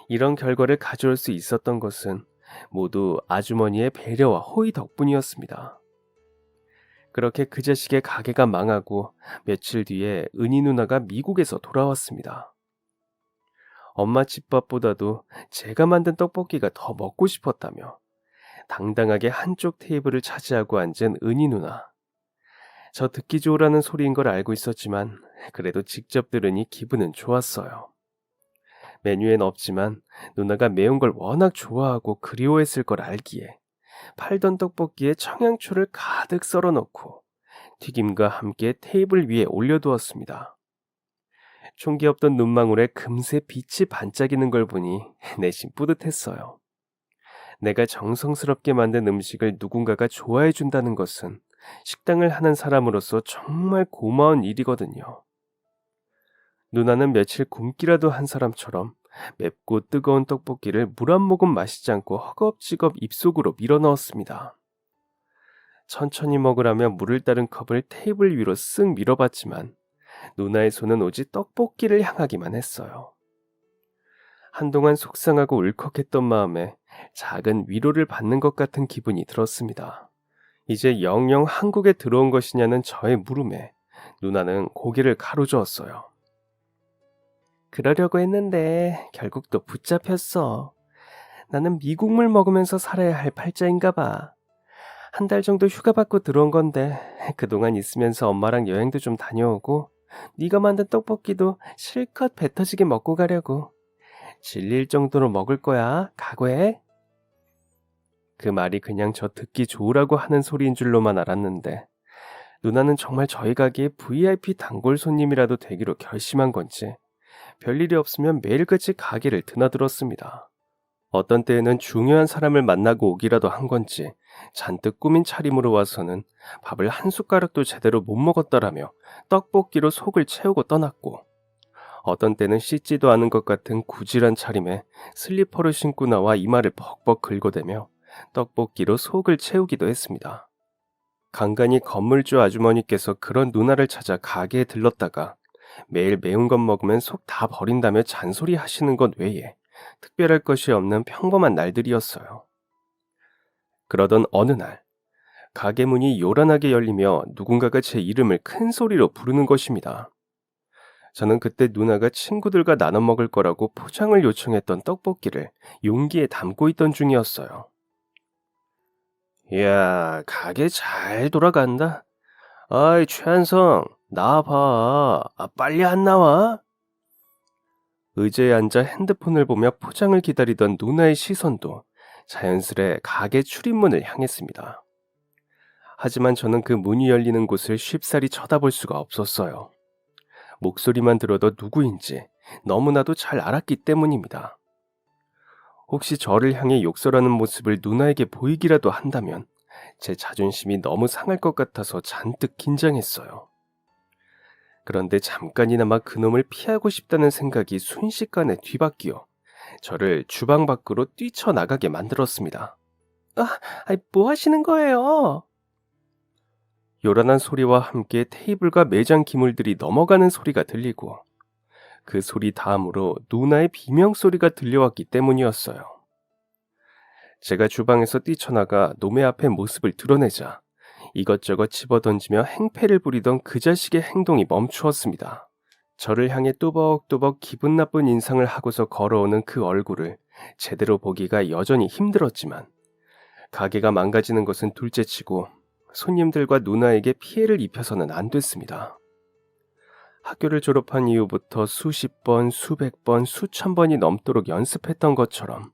이런 결과를 가져올 수 있었던 것은 모두 아주머니의 배려와 호의 덕분이었습니다. 그렇게 그 자식의 가게가 망하고 며칠 뒤에 은희 누나가 미국에서 돌아왔습니다. 엄마 집밥보다도 제가 만든 떡볶이가 더 먹고 싶었다며 당당하게 한쪽 테이블을 차지하고 앉은 은희 누나. 저 듣기 좋으라는 소리인 걸 알고 있었지만 그래도 직접 들으니 기분은 좋았어요. 메뉴엔 없지만 누나가 매운 걸 워낙 좋아하고 그리워했을 걸 알기에 팔던 떡볶이에 청양초를 가득 썰어 넣고 튀김과 함께 테이블 위에 올려두었습니다. 총기 없던 눈망울에 금세 빛이 반짝이는 걸 보니 내심 뿌듯했어요. 내가 정성스럽게 만든 음식을 누군가가 좋아해 준다는 것은 식당을 하는 사람으로서 정말 고마운 일이거든요. 누나는 며칠 굶기라도 한 사람처럼 맵고 뜨거운 떡볶이를 물 한 모금 마시지 않고 허겁지겁 입속으로 밀어넣었습니다. 천천히 먹으라며 물을 따른 컵을 테이블 위로 쓱 밀어봤지만 누나의 손은 오직 떡볶이를 향하기만 했어요. 한동안 속상하고 울컥했던 마음에 작은 위로를 받는 것 같은 기분이 들었습니다. 이제 영영 한국에 들어온 것이냐는 저의 물음에 누나는 고개를 가로저었어요. 그러려고 했는데 결국 또 붙잡혔어. 나는 미국물 먹으면서 살아야 할 팔자인가 봐. 한 달 정도 휴가 받고 들어온 건데 그동안 있으면서 엄마랑 여행도 좀 다녀오고 네가 만든 떡볶이도 실컷 배 터지게 먹고 가려고. 질릴 정도로 먹을 거야. 각오해. 그 말이 그냥 저 듣기 좋으라고 하는 소리인 줄로만 알았는데 누나는 정말 저희 가게의 VIP 단골 손님이라도 되기로 결심한 건지 별일이 없으면 매일같이 가게를 드나들었습니다. 어떤 때에는 중요한 사람을 만나고 오기라도 한 건지 잔뜩 꾸민 차림으로 와서는 밥을 한 숟가락도 제대로 못 먹었다라며 떡볶이로 속을 채우고 떠났고, 어떤 때는 씻지도 않은 것 같은 구질한 차림에 슬리퍼를 신고 나와 이마를 벅벅 긁어대며 떡볶이로 속을 채우기도 했습니다. 간간히 건물주 아주머니께서 그런 누나를 찾아 가게에 들렀다가 매일 매운 것 먹으면 속 다 버린다며 잔소리 하시는 것 외에 특별할 것이 없는 평범한 날들이었어요. 그러던 어느 날 가게 문이 요란하게 열리며 누군가가 제 이름을 큰 소리로 부르는 것입니다. 저는 그때 누나가 친구들과 나눠 먹을 거라고 포장을 요청했던 떡볶이를 용기에 담고 있던 중이었어요. 이야, 가게 잘 돌아간다. 아이, 최한성, 나와봐. 빨리 안 나와? 의자에 앉아 핸드폰을 보며 포장을 기다리던 누나의 시선도 자연스레 가게 출입문을 향했습니다. 하지만 저는 그 문이 열리는 곳을 쉽사리 쳐다볼 수가 없었어요. 목소리만 들어도 누구인지 너무나도 잘 알았기 때문입니다. 혹시 저를 향해 욕설하는 모습을 누나에게 보이기라도 한다면 제 자존심이 너무 상할 것 같아서 잔뜩 긴장했어요. 그런데 잠깐이나마 그놈을 피하고 싶다는 생각이 순식간에 뒤바뀌어 저를 주방 밖으로 뛰쳐나가게 만들었습니다. 뭐 하시는 거예요? 요란한 소리와 함께 테이블과 매장 기물들이 넘어가는 소리가 들리고 그 소리 다음으로 누나의 비명소리가 들려왔기 때문이었어요. 제가 주방에서 뛰쳐나가 노매 앞에 모습을 드러내자 이것저것 집어던지며 행패를 부리던 그 자식의 행동이 멈추었습니다. 저를 향해 또박또박 기분 나쁜 인상을 하고서 걸어오는 그 얼굴을 제대로 보기가 여전히 힘들었지만 가게가 망가지는 것은 둘째치고 손님들과 누나에게 피해를 입혀서는 안 됐습니다. 학교를 졸업한 이후부터 수십 번, 수백 번, 수천 번이 넘도록 연습했던 것처럼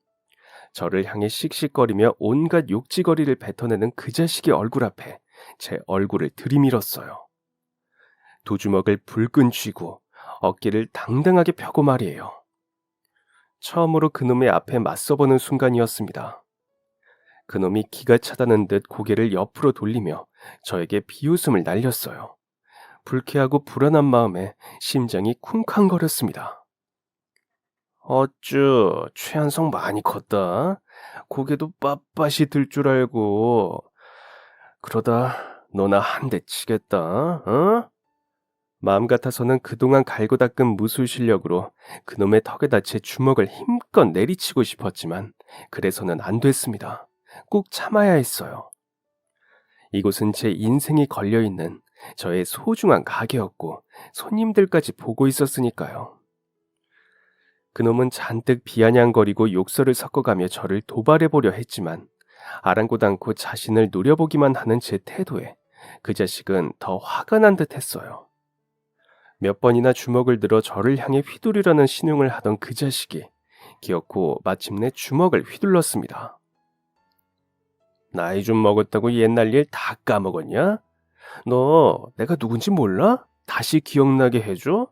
저를 향해 씩씩거리며 온갖 욕지거리를 뱉어내는 그 자식의 얼굴 앞에 제 얼굴을 들이밀었어요. 두 주먹을 불끈 쥐고 어깨를 당당하게 펴고 말이에요. 처음으로 그놈의 앞에 맞서보는 순간이었습니다. 그놈이 기가 차다는 듯 고개를 옆으로 돌리며 저에게 비웃음을 날렸어요. 불쾌하고 불안한 마음에 심장이 쿵쾅거렸습니다. 어쭈, 최한성 많이 컸다. 고개도 빳빳이 들 줄 알고. 그러다 너나 한 대 치겠다, 어? 마음 같아서는 그동안 갈고 닦은 무술 실력으로 그놈의 턱에다 제 주먹을 힘껏 내리치고 싶었지만 그래서는 안 됐습니다. 꼭 참아야 했어요. 이곳은 제 인생이 걸려있는 저의 소중한 가게였고 손님들까지 보고 있었으니까요. 그놈은 잔뜩 비아냥거리고 욕설을 섞어가며 저를 도발해보려 했지만 아랑곳 않고 자신을 노려보기만 하는 제 태도에 그 자식은 더 화가 난 듯했어요. 몇 번이나 주먹을 들어 저를 향해 휘두르려는 신용을 하던 그 자식이 기어코 마침내 주먹을 휘둘렀습니다. 나이 좀 먹었다고 옛날 일 다 까먹었냐? 너 내가 누군지 몰라? 다시 기억나게 해줘?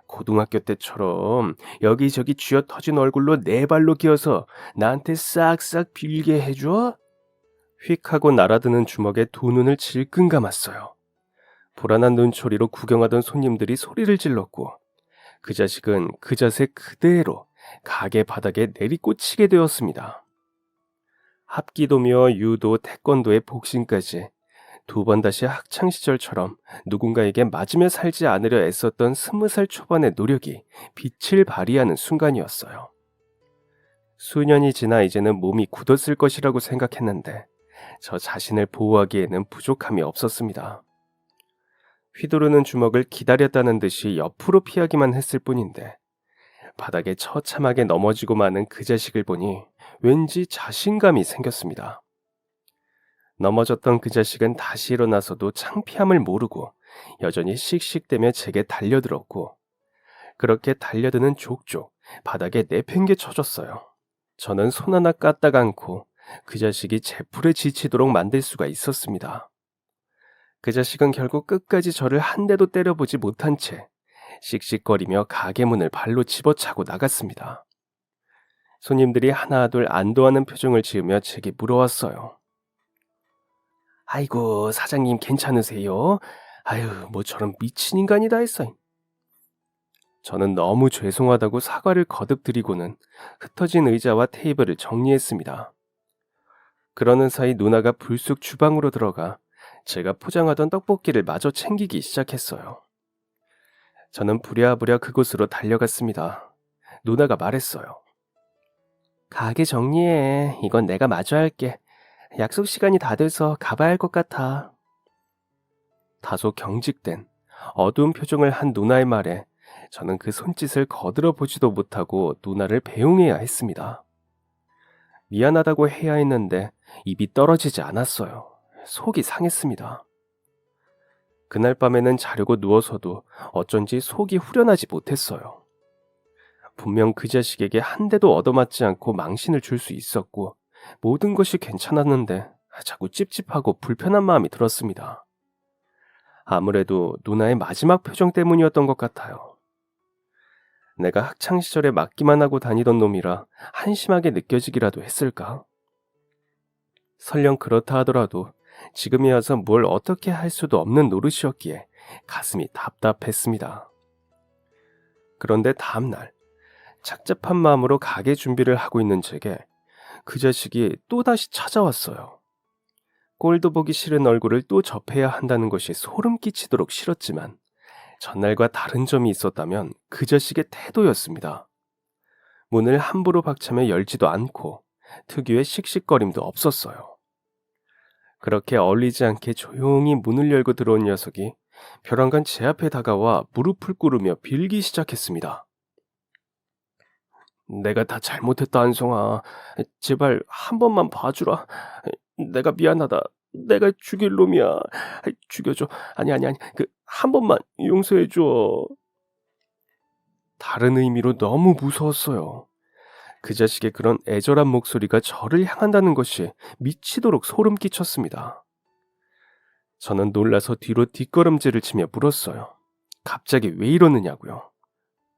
고등학교 때처럼 여기저기 쥐어 터진 얼굴로 네 발로 기어서 나한테 싹싹 빌게 해줘? 휙 하고 날아드는 주먹에 두 눈을 질끈 감았어요. 불안한 눈초리로 구경하던 손님들이 소리를 질렀고 그 자식은 그 자세 그대로 가게 바닥에 내리꽂히게 되었습니다. 합기도며 유도, 태권도의 복싱까지 두 번 다시 학창시절처럼 누군가에게 맞으며 살지 않으려 애썼던 20살 초반의 노력이 빛을 발휘하는 순간이었어요. 수년이 지나 이제는 몸이 굳었을 것이라고 생각했는데 저 자신을 보호하기에는 부족함이 없었습니다. 휘두르는 주먹을 기다렸다는 듯이 옆으로 피하기만 했을 뿐인데 바닥에 처참하게 넘어지고 마는 그 자식을 보니 왠지 자신감이 생겼습니다. 넘어졌던 그 자식은 다시 일어나서도 창피함을 모르고 여전히 씩씩대며 제게 달려들었고 그렇게 달려드는 족족 바닥에 내팽개 쳐졌어요. 저는 손 하나 까딱 않고 그 자식이 제풀에 지치도록 만들 수가 있었습니다. 그 자식은 결국 끝까지 저를 한 대도 때려보지 못한 채 씩씩거리며 가게 문을 발로 집어차고 나갔습니다. 손님들이 하나둘 안도하는 표정을 지으며 제게 물어왔어요. 아이고, 사장님 괜찮으세요? 아유, 뭐 저런 미친 인간이 다 있어. 저는 너무 죄송하다고 사과를 거듭 드리고는 흩어진 의자와 테이블을 정리했습니다. 그러는 사이 누나가 불쑥 주방으로 들어가 제가 포장하던 떡볶이를 마저 챙기기 시작했어요. 저는 부랴부랴 그곳으로 달려갔습니다. 누나가 말했어요. 가게 정리해. 이건 내가 마저 할게. 약속 시간이 다 돼서 가봐야 할 것 같아. 다소 경직된 어두운 표정을 한 누나의 말에 저는 그 손짓을 거들어 보지도 못하고 누나를 배웅해야 했습니다. 미안하다고 해야 했는데 입이 떨어지지 않았어요. 속이 상했습니다. 그날 밤에는 자려고 누워서도 어쩐지 속이 후련하지 못했어요. 분명 그 자식에게 한 대도 얻어맞지 않고 망신을 줄 수 있었고 모든 것이 괜찮았는데 자꾸 찝찝하고 불편한 마음이 들었습니다. 아무래도 누나의 마지막 표정 때문이었던 것 같아요. 내가 학창시절에 맞기만 하고 다니던 놈이라 한심하게 느껴지기라도 했을까? 설령 그렇다 하더라도 지금에 와서 뭘 어떻게 할 수도 없는 노릇이었기에 가슴이 답답했습니다. 그런데 다음날 착잡한 마음으로 가게 준비를 하고 있는 제게 그 자식이 또다시 찾아왔어요. 꼴도 보기 싫은 얼굴을 또 접해야 한다는 것이 소름 끼치도록 싫었지만 전날과 다른 점이 있었다면 그 자식의 태도였습니다. 문을 함부로 박차며 열지도 않고 특유의 씩씩거림도 없었어요. 그렇게 어울리지 않게 조용히 문을 열고 들어온 녀석이 벼랑간 제 앞에 다가와 무릎을 꿇으며 빌기 시작했습니다. 내가 다 잘못했다, 한송아. 제발 한 번만 봐주라. 내가 미안하다. 내가 죽일 놈이야. 죽여줘. 아니. 한 번만 용서해줘. 다른 의미로 너무 무서웠어요. 그 자식의 그런 애절한 목소리가 저를 향한다는 것이 미치도록 소름 끼쳤습니다. 저는 놀라서 뒤로 뒷걸음질을 치며 물었어요. 갑자기 왜 이러느냐고요.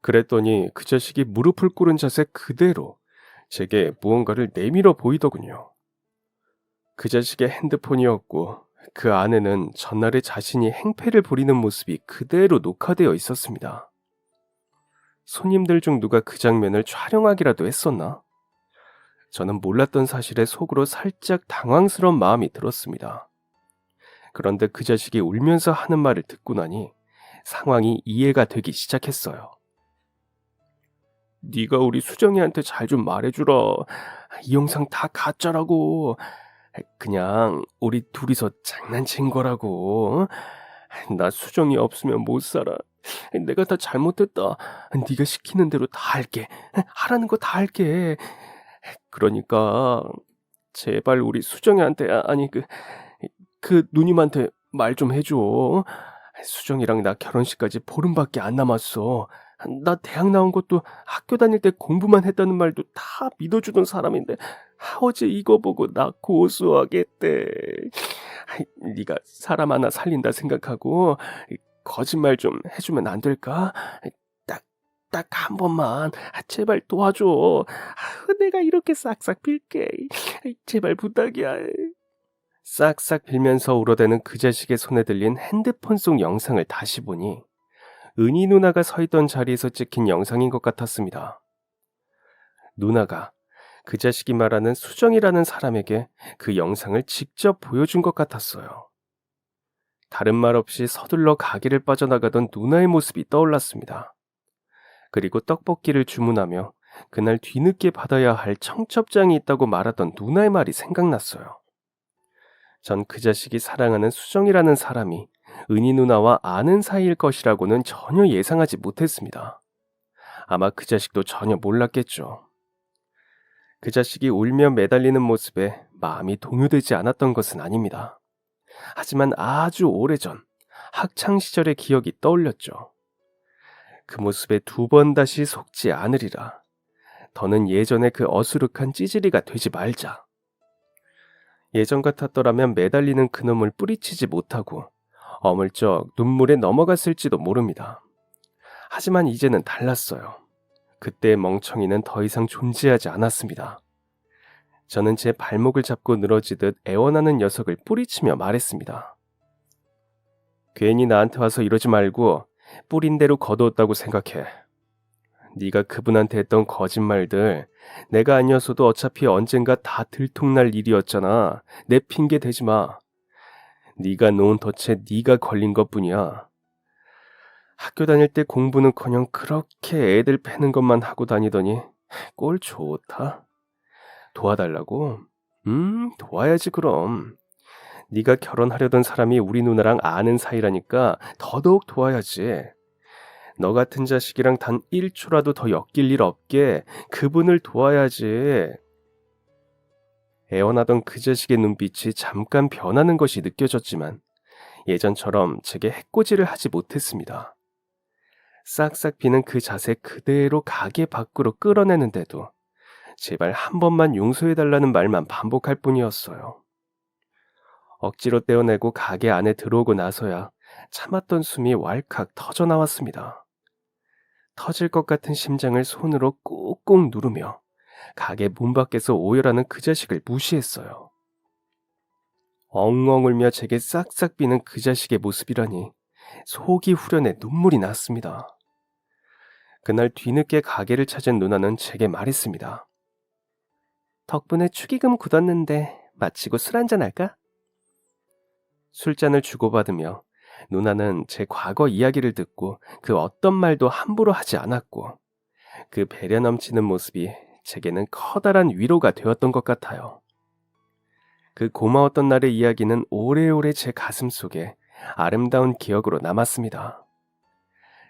그랬더니 그 자식이 무릎을 꿇은 자세 그대로 제게 무언가를 내밀어 보이더군요. 그 자식의 핸드폰이었고 그 안에는 전날에 자신이 행패를 부리는 모습이 그대로 녹화되어 있었습니다. 손님들 중 누가 그 장면을 촬영하기라도 했었나? 저는 몰랐던 사실에 속으로 살짝 당황스러운 마음이 들었습니다. 그런데 그 자식이 울면서 하는 말을 듣고 나니 상황이 이해가 되기 시작했어요. 네가 우리 수정이한테 잘 좀 말해주라. 이 영상 다 가짜라고. 그냥 우리 둘이서 장난친 거라고. 나 수정이 없으면 못 살아. 내가 다 잘못했다. 네가 시키는 대로 다 할게. 하라는 거 다 할게. 그러니까 제발 우리 수정이한테 아니 그 누님한테 말 좀 해줘. 수정이랑 나 결혼식까지 보름밖에 안 남았어. 나 대학 나온 것도 학교 다닐 때 공부만 했다는 말도 다 믿어주던 사람인데 어제 이거 보고 나 고소하겠대. 네가 사람 하나 살린다 생각하고 거짓말 좀 해주면 안 될까? 딱 한 번만 제발 도와줘. 내가 이렇게 싹싹 빌게. 제발 부탁이야. 싹싹 빌면서 울어대는 그 자식의 손에 들린 핸드폰 속 영상을 다시 보니 은희 누나가 서 있던 자리에서 찍힌 영상인 것 같았습니다. 누나가 그 자식이 말하는 수정이라는 사람에게 그 영상을 직접 보여준 것 같았어요. 다른 말 없이 서둘러 가게를 빠져나가던 누나의 모습이 떠올랐습니다. 그리고 떡볶이를 주문하며 그날 뒤늦게 받아야 할 청첩장이 있다고 말하던 누나의 말이 생각났어요. 전 그 자식이 사랑하는 수정이라는 사람이 은희 누나와 아는 사이일 것이라고는 전혀 예상하지 못했습니다. 아마 그 자식도 전혀 몰랐겠죠. 그 자식이 울며 매달리는 모습에 마음이 동요되지 않았던 것은 아닙니다. 하지만 아주 오래전 학창시절의 기억이 떠올렸죠. 그 모습에 두 번 다시 속지 않으리라. 더는 예전의 그 어수룩한 찌질이가 되지 말자. 예전 같았더라면 매달리는 그놈을 뿌리치지 못하고 어물쩍 눈물에 넘어갔을지도 모릅니다. 하지만 이제는 달랐어요. 그때의 멍청이는 더 이상 존재하지 않았습니다. 저는 제 발목을 잡고 늘어지듯 애원하는 녀석을 뿌리치며 말했습니다. 괜히 나한테 와서 이러지 말고 뿌린 대로 거두었다고 생각해. 네가 그분한테 했던 거짓말들 내가 아니었어도 어차피 언젠가 다 들통날 일이었잖아. 내 핑계 대지 마. 네가 놓은 덫에 네가 걸린 것뿐이야. 학교 다닐 때 공부는커녕 그렇게 애들 패는 것만 하고 다니더니 꼴 좋다. 도와달라고? 도와야지 그럼. 네가 결혼하려던 사람이 우리 누나랑 아는 사이라니까 더더욱 도와야지. 너 같은 자식이랑 단 1초라도 더 엮일 일 없게 그분을 도와야지. 애원하던 그 자식의 눈빛이 잠깐 변하는 것이 느껴졌지만 예전처럼 제게 해코지를 하지 못했습니다. 싹싹 비는 그 자세 그대로 가게 밖으로 끌어내는데도 제발 한 번만 용서해달라는 말만 반복할 뿐이었어요. 억지로 떼어내고 가게 안에 들어오고 나서야 참았던 숨이 왈칵 터져 나왔습니다. 터질 것 같은 심장을 손으로 꾹꾹 누르며 가게 문 밖에서 오열하는 그 자식을 무시했어요. 엉엉 울며 제게 싹싹 비는 그 자식의 모습이라니 속이 후련해 눈물이 났습니다. 그날 뒤늦게 가게를 찾은 누나는 제게 말했습니다. 덕분에 축의금 굳었는데 마치고 술 한잔 할까? 술잔을 주고받으며 누나는 제 과거 이야기를 듣고 그 어떤 말도 함부로 하지 않았고 그 배려 넘치는 모습이 제게는 커다란 위로가 되었던 것 같아요. 그 고마웠던 날의 이야기는 오래오래 제 가슴 속에 아름다운 기억으로 남았습니다.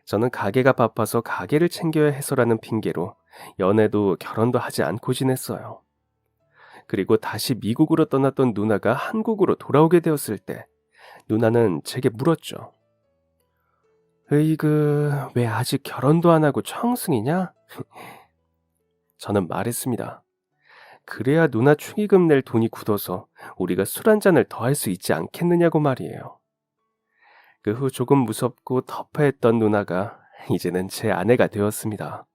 저는 가게가 바빠서 가게를 챙겨야 해서라는 핑계로 연애도 결혼도 하지 않고 지냈어요. 그리고 다시 미국으로 떠났던 누나가 한국으로 돌아오게 되었을 때 누나는 제게 물었죠. 으이그, 왜 아직 결혼도 안 하고 청승이냐? 저는 말했습니다. 그래야 누나 축의금 낼 돈이 굳어서 우리가 술 한 잔을 더 할 수 있지 않겠느냐고 말이에요. 그 후 조금 무섭고 터프했던 누나가 이제는 제 아내가 되었습니다.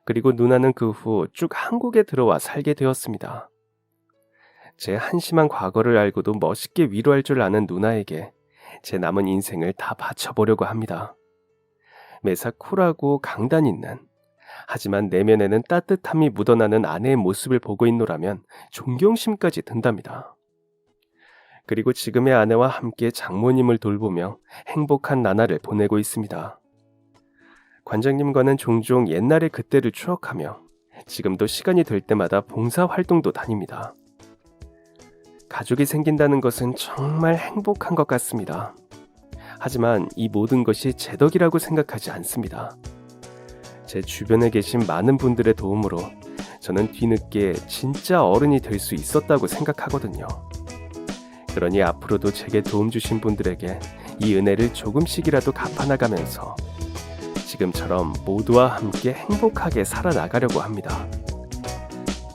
그리고 누나는 그 후 쭉 한국에 들어와 살게 되었습니다. 제 한심한 과거를 알고도 멋있게 위로할 줄 아는 누나에게 제 남은 인생을 다 바쳐보려고 합니다. 매사 쿨하고 강단 있는, 하지만 내면에는 따뜻함이 묻어나는 아내의 모습을 보고 있노라면 존경심까지 든답니다. 그리고 지금의 아내와 함께 장모님을 돌보며 행복한 나날을 보내고 있습니다. 관장님과는 종종 옛날의 그때를 추억하며 지금도 시간이 될 때마다 봉사활동도 다닙니다. 가족이 생긴다는 것은 정말 행복한 것 같습니다. 하지만 이 모든 것이 제 덕이라고 생각하지 않습니다. 제 주변에 계신 많은 분들의 도움으로 저는 뒤늦게 진짜 어른이 될 수 있었다고 생각하거든요. 그러니 앞으로도 제게 도움 주신 분들에게 이 은혜를 조금씩이라도 갚아나가면서 지금처럼 모두와 함께 행복하게 살아나가려고 합니다.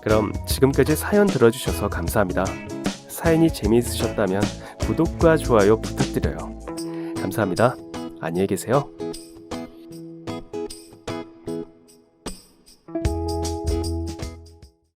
그럼 지금까지 사연 들어주셔서 감사합니다. 사연이 재미있으셨다면 구독과 좋아요 부탁드려요. 감사합니다. 안녕히 계세요.